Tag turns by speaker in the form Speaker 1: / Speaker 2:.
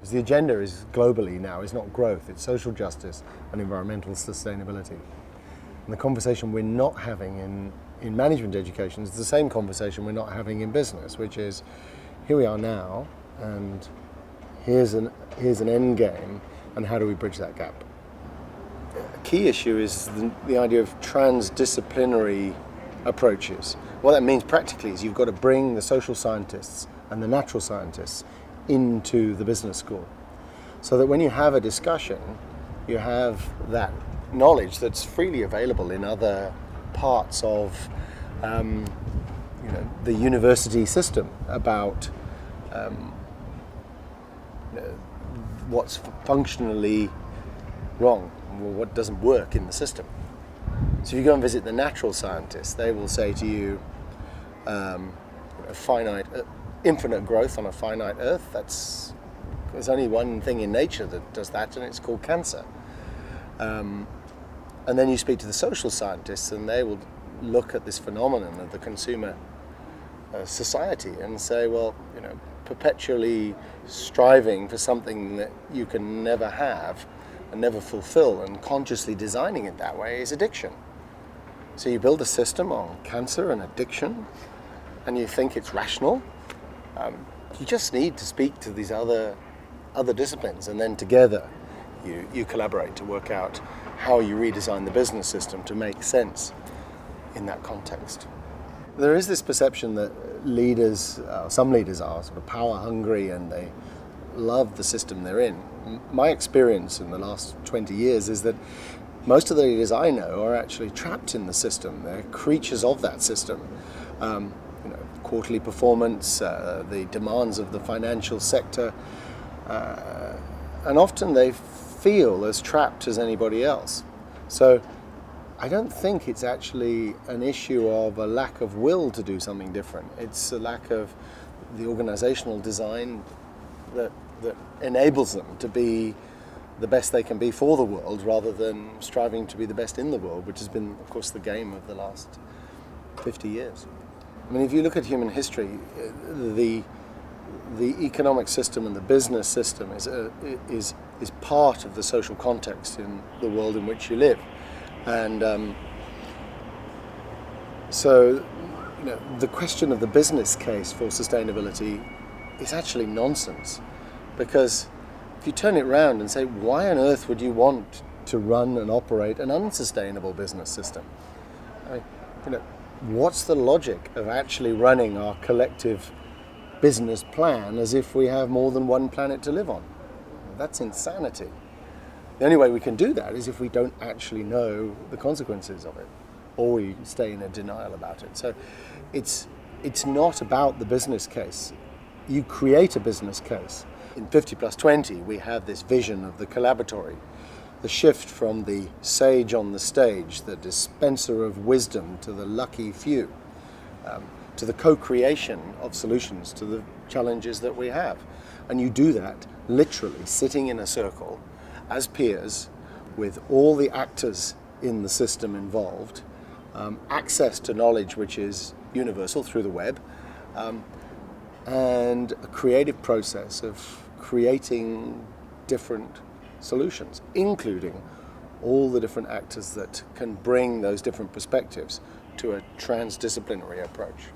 Speaker 1: Because the agenda is globally now, is not growth, it's social justice and environmental sustainability. And the conversation we're not having in management education is the same conversation we're not having in business, which is, here we are now, and here's an end game, and how do we bridge that gap? A key issue is the idea of transdisciplinary approaches. What that means practically is you've got to bring the social scientists and the natural scientists into the business school, so that when you have a discussion, you have that knowledge that's freely available in other parts of the university system about what's functionally wrong, or what doesn't work in the system. So if you go and visit the natural scientists, they will say to you, infinite growth on a finite earth, there's only one thing in nature that does that, and it's called cancer. And then you speak to the social scientists, and they will look at this phenomenon of the consumer society and say, well, perpetually striving for something that you can never have and never fulfill, and consciously designing it that way, is addiction. So you build a system on cancer and addiction, and you think it's rational. You just need to speak to these other disciplines, and then together you collaborate to work out how you redesign the business system to make sense in that context. There is this perception that some leaders are sort of power hungry and they love the system they're in. My experience in the last 20 years is that most of the leaders I know are actually trapped in the system. They're creatures of that system. Quarterly performance, the demands of the financial sector, and often they feel as trapped as anybody else. So I don't think it's actually an issue of a lack of will to do something different. It's a lack of the organizational design that enables them to be the best they can be for the world, rather than striving to be the best in the world, which has been, of course, the game of the last 50 years. I mean, if you look at human history, the economic system and the business system is part of the social context in the world in which you live. And so the question of the business case for sustainability is actually nonsense, because if you turn it around and say, why on earth would you want to run and operate an unsustainable business system? What's the logic of actually running our collective business plan as if we have more than one planet to live on? That's insanity. The only way we can do that is if we don't actually know the consequences of it, or we stay in a denial about it. So it's not about the business case. You create a business case. In 50+20, we have this vision of the collaboratory, the shift from the sage on the stage, the dispenser of wisdom, to the lucky few, to the co-creation of solutions to the challenges that we have. And you do that literally sitting in a circle as peers with all the actors in the system involved, access to knowledge which is universal through the web, and a creative process of creating different solutions, including all the different actors that can bring those different perspectives to a transdisciplinary approach.